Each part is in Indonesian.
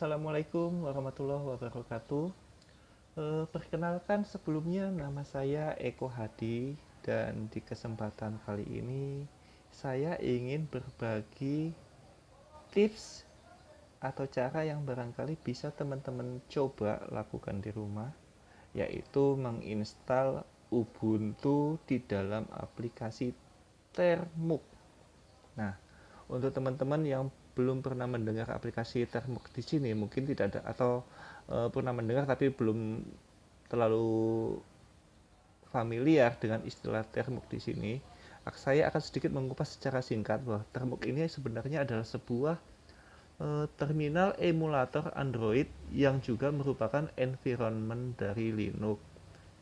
Assalamualaikum warahmatullahi wabarakatuh. Perkenalkan sebelumnya nama saya Eko Hadi dan di kesempatan kali ini saya ingin berbagi tips atau cara yang barangkali bisa teman-teman coba lakukan di rumah, yaitu menginstal Ubuntu di dalam aplikasi Termux. Nah, untuk teman-teman yang belum pernah mendengar aplikasi Termux di sini, mungkin tidak ada atau pernah mendengar tapi belum terlalu familiar dengan istilah Termux di sini, saya akan sedikit mengupas secara singkat bahwa Termux ini sebenarnya adalah sebuah terminal emulator Android yang juga merupakan environment dari Linux.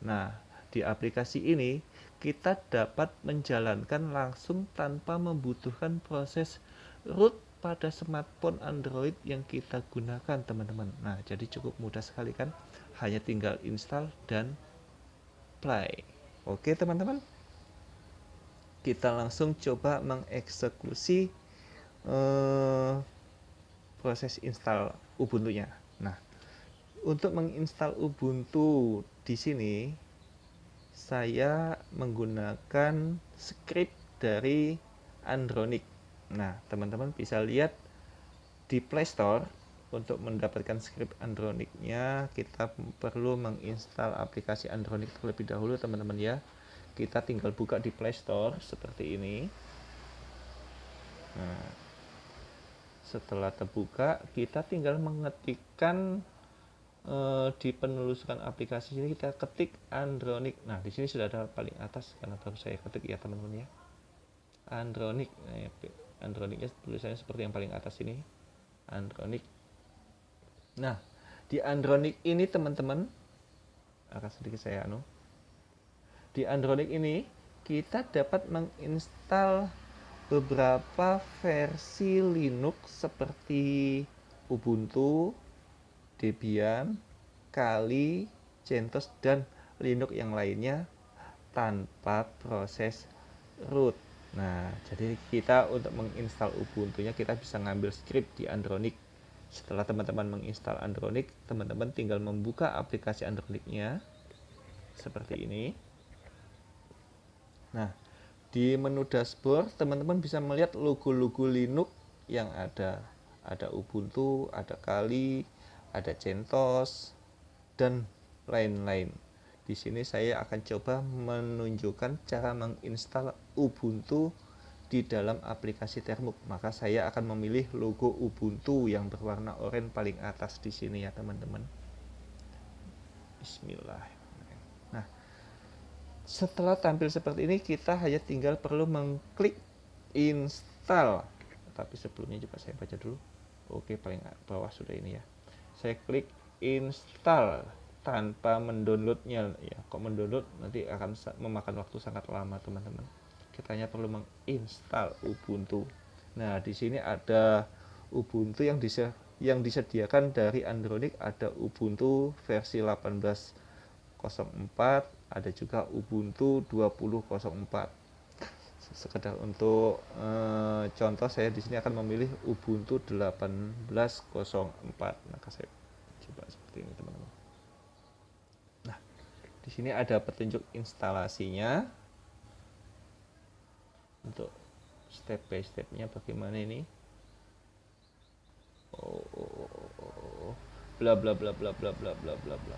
Nah, di aplikasi ini kita dapat menjalankan langsung tanpa membutuhkan proses root pada smartphone Android yang kita gunakan, teman-teman. Nah, jadi cukup mudah sekali kan? Hanya tinggal install dan play. Oke, teman-teman. Kita langsung coba mengeksekusi eh, proses install Ubuntu-nya. Nah, untuk menginstal Ubuntu di sini saya menggunakan script dari Andronic. Nah, teman-teman bisa lihat di Play Store. Untuk mendapatkan script Andronic-nya, kita perlu menginstal aplikasi Andronic terlebih dahulu, teman-teman ya. Kita tinggal buka di Play Store seperti ini. Nah, setelah terbuka, kita tinggal mengetikkan di penelusuran aplikasi ini kita ketik Andronic. Nah, di sini sudah ada paling atas karena baru saya ketik ya, teman-teman ya. Andronic. Nah, Andronicnya tulisannya seperti yang paling atas ini. Andronic. Nah, di Andronic ini teman-teman, akan sedikit saya di Andronic ini kita dapat menginstal beberapa versi Linux seperti Ubuntu, Debian, Kali, CentOS, dan Linux yang lainnya tanpa proses root. Nah, jadi kita untuk menginstal Ubuntu-nya kita bisa ngambil script di Andronic. Setelah teman-teman menginstal Andronic, teman-teman tinggal membuka aplikasi Andronic-nya seperti ini. Nah, di menu dashboard teman-teman bisa melihat logo-logo Linux yang ada. Ada Ubuntu, ada Kali, ada CentOS, dan lain-lain. Di sini saya akan coba menunjukkan cara menginstal Ubuntu di dalam aplikasi Termux. Maka saya akan memilih logo Ubuntu yang berwarna oranye paling atas di sini ya, teman-teman. Bismillah. Nah, setelah tampil seperti ini, kita hanya tinggal perlu mengklik install. Tapi sebelumnya coba saya baca dulu. Oke, paling bawah sudah ini ya. Saya klik install tanpa mendownloadnya ya. Kok mendownload nanti akan memakan waktu sangat lama, teman-teman. Kita hanya perlu menginstal Ubuntu. Nah, di sini ada Ubuntu yang disediakan dari Andronic, ada Ubuntu versi 18.04, ada juga Ubuntu 20.04. Sekedar untuk contoh, saya di sini akan memilih Ubuntu 18.04. Maka saya coba seperti ini, teman-teman. Nah, di sini ada petunjuk instalasinya untuk step by stepnya bagaimana ini. Bla bla bla bla bla bla bla bla bla.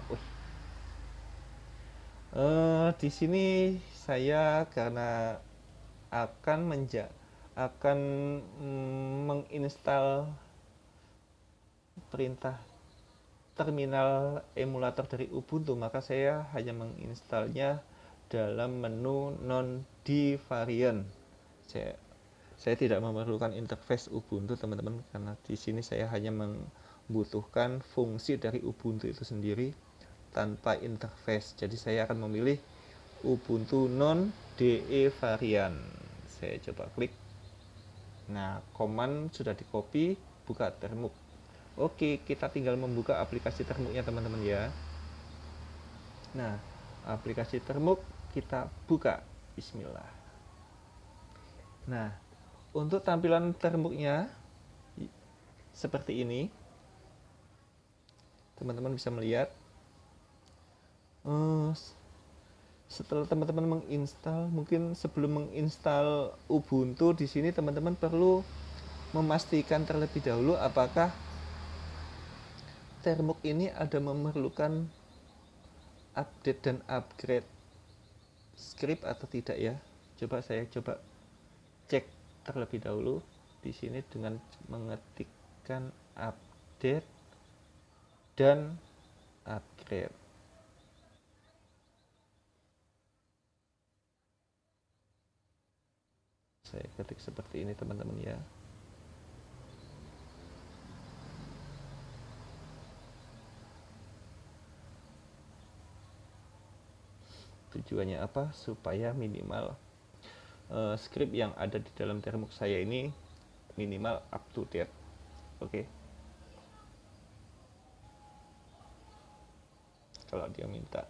Di sini saya karena akan menginstal perintah terminal emulator dari Ubuntu, maka saya hanya menginstalnya dalam menu non-D variant. Saya tidak memerlukan interface Ubuntu, teman-teman, karena di sini saya hanya membutuhkan fungsi dari Ubuntu itu sendiri tanpa interface. Jadi saya akan memilih Ubuntu non-DE variant. Saya coba klik. Nah, command sudah di copy, buka Termux. Oke, kita tinggal membuka aplikasi Termux-nya, teman-teman ya. Nah, aplikasi Termux kita buka. Bismillah. Nah, untuk tampilan Termux-nya seperti ini. teman-teman bisa melihat. Setelah teman-teman menginstal, mungkin sebelum menginstal Ubuntu di sini teman-teman perlu memastikan terlebih dahulu apakah Termux ini ada memerlukan update dan upgrade script atau tidak ya. Saya coba cek terlebih dahulu di sini dengan mengetikkan update dan upgrade. Saya ketik seperti ini teman-teman ya. Tujuannya apa? Supaya minimal script yang ada di dalam Termux saya ini minimal up to date. Oke. Kalau dia minta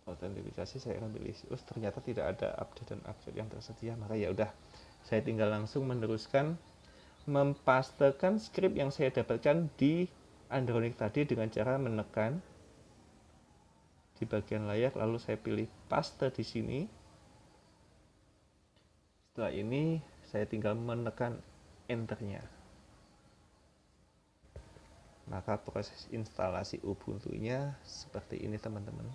autentifikasi, saya akan pilih ternyata tidak ada update dan upgrade yang tersedia, maka ya udah, saya tinggal langsung meneruskan mempastekan script yang saya dapatkan di Andronic tadi dengan cara menekan di bagian layar, lalu saya pilih paste di sini. Setelah ini saya tinggal menekan enternya, maka proses instalasi Ubuntu-nya seperti ini teman-teman.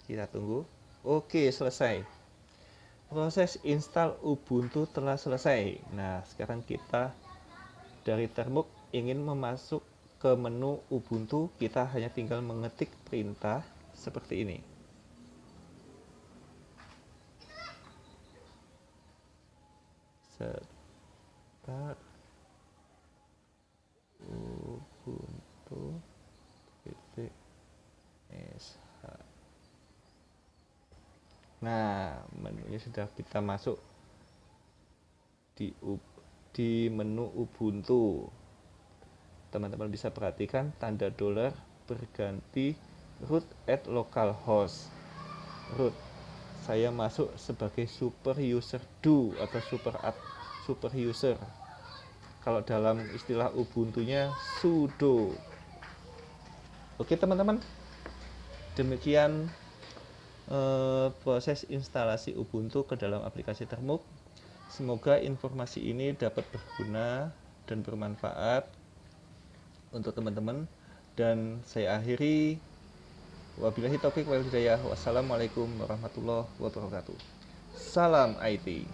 Kita tunggu. Oke, selesai. Proses install Ubuntu telah selesai. Nah, sekarang kita dari Termux ingin memasuk ke menu Ubuntu, kita hanya tinggal mengetik perintah seperti ini. Start Ubuntu sh. Nah, menunya sudah kita masuk di menu Ubuntu. Teman-teman bisa perhatikan tanda dolar berganti root at localhost. Root, saya masuk sebagai super user do atau super user. Kalau dalam istilah Ubuntunya sudo. Oke teman-teman, demikian proses instalasi Ubuntu ke dalam aplikasi Termux. Semoga informasi ini dapat berguna dan bermanfaat untuk teman-teman, dan saya akhiri, wabillahi taufiq wal hidayah, wassalamualaikum warahmatullahi wabarakatuh. Salam IT.